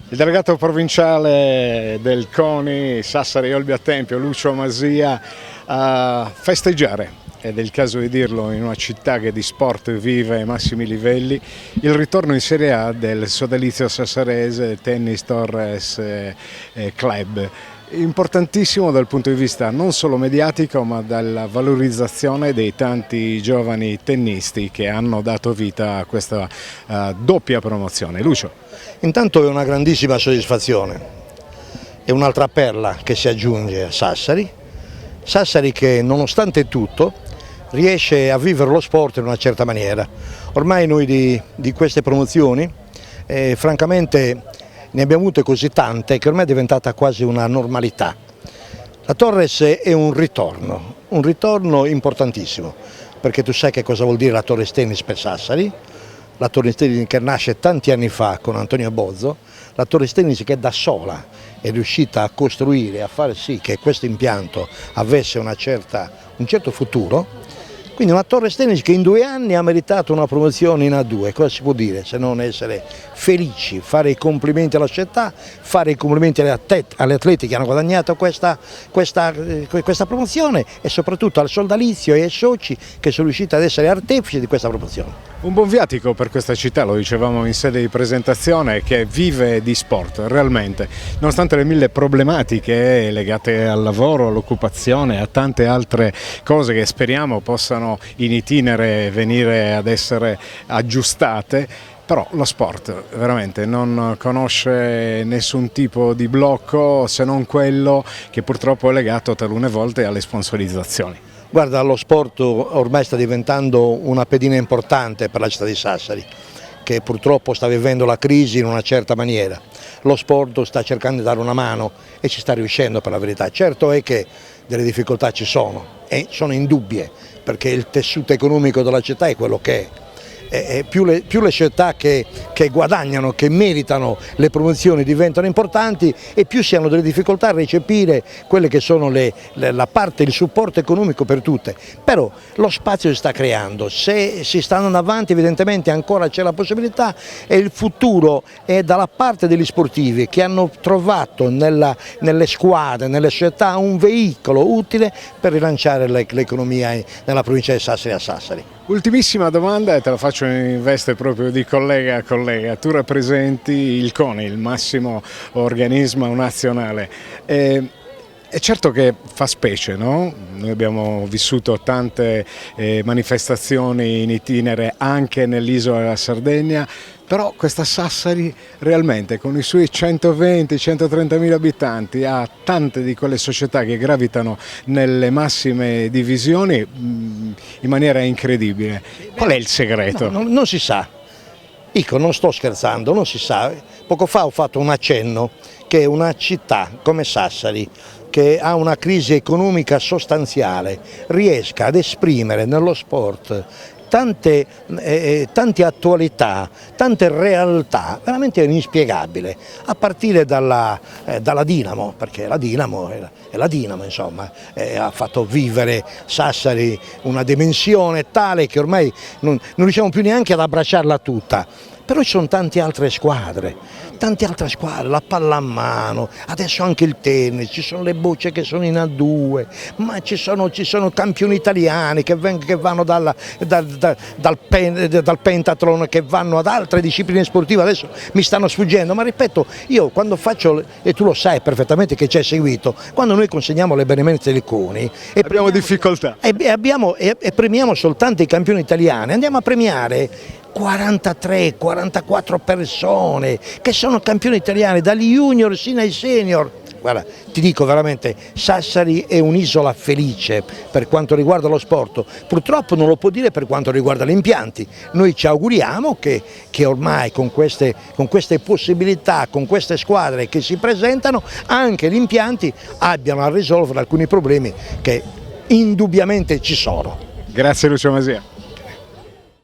Il delegato provinciale del CONI Sassari Olbia Tempio, Lucio Masia, a festeggiare, ed è il caso di dirlo, in una città che di sport vive ai massimi livelli, il ritorno in Serie A del sodalizio sassarese Tennis Torres Club. Importantissimo dal punto di vista non solo mediatico, ma dalla valorizzazione dei tanti giovani tennisti che hanno dato vita a questa doppia promozione. Lucio. Intanto è una grandissima soddisfazione, è un'altra perla che si aggiunge a Sassari che nonostante tutto riesce a vivere lo sport in una certa maniera. Ormai noi di queste promozioni francamente ne abbiamo avute così tante che ormai è diventata quasi una normalità. La Torres è un ritorno importantissimo, perché tu sai che cosa vuol dire la Torres Tennis per Sassari, la Torres Tennis che nasce tanti anni fa con Antonio Bozzo, la Torres Tennis che da sola è riuscita a costruire, a fare sì che questo impianto avesse un certo futuro. Quindi una Torres Tennis che in 2 anni ha meritato una promozione in A2, cosa si può dire se non essere felici, fare i complimenti alla società, fare i complimenti alle atleti che hanno guadagnato questa promozione e soprattutto al sodalizio e ai soci che sono riusciti ad essere artefici di questa promozione. Un buon viatico per questa città, lo dicevamo in sede di presentazione, che vive di sport realmente, nonostante le 1000 problematiche legate al lavoro, all'occupazione, a tante altre cose che speriamo possano in itinere venire ad essere aggiustate. Però lo sport veramente non conosce nessun tipo di blocco se non quello che purtroppo è legato talune volte alle sponsorizzazioni. Guarda, lo sport ormai sta diventando una pedina importante per la città di Sassari, che purtroppo sta vivendo la crisi in una certa maniera. Lo sport sta cercando di dare una mano e ci sta riuscendo, per la verità. Certo è che delle difficoltà ci sono e sono indubbie, perché il tessuto economico della città è quello che è. Più le società che guadagnano, che meritano le promozioni diventano importanti e più si hanno delle difficoltà a recepire quelle che sono la parte, il supporto economico per tutte. Però lo spazio si sta creando, se si sta andando avanti evidentemente ancora c'è la possibilità e il futuro è dalla parte degli sportivi che hanno trovato nelle squadre, nelle società un veicolo utile per rilanciare l'economia nella provincia di Sassari a Sassari. Ultimissima domanda e te la faccio in veste proprio di collega a collega. Tu rappresenti il CONI, il massimo organismo nazionale. È certo che fa specie, no? Noi abbiamo vissuto tante manifestazioni in itinere anche nell'isola della Sardegna, però questa Sassari realmente con i suoi 120-130 mila abitanti ha tante di quelle società che gravitano nelle massime divisioni in maniera incredibile. Qual è il segreto? No, non si sa, non sto scherzando, non si sa. Poco fa ho fatto un accenno che una città come Sassari, che ha una crisi economica sostanziale, riesca ad esprimere nello sport tante attualità, tante realtà, veramente è inspiegabile, a partire dalla Dinamo, perché la Dinamo è la Dinamo, insomma, ha fatto vivere Sassari una dimensione tale che ormai non riusciamo più neanche ad abbracciarla tutta. Però ci sono tante altre squadre, la pallamano, adesso anche il tennis, ci sono le bocce che sono in A2, ma ci sono campioni italiani che vanno dal pentathlon, che vanno ad altre discipline sportive, adesso mi stanno sfuggendo, ma ripeto, io quando faccio, e tu lo sai perfettamente che ci hai seguito, quando noi consegniamo le benemerenze del CONI abbiamo difficoltà e premiamo soltanto i campioni italiani, andiamo a premiare 43-44 persone che sono campioni italiani, dagli junior sino ai senior. Guarda, ti dico veramente, Sassari è un'isola felice per quanto riguarda lo sport, purtroppo non lo può dire per quanto riguarda gli impianti. Noi ci auguriamo che ormai con queste possibilità, con queste squadre che si presentano, anche gli impianti abbiano a risolvere alcuni problemi che indubbiamente ci sono. Grazie Lucio Masia.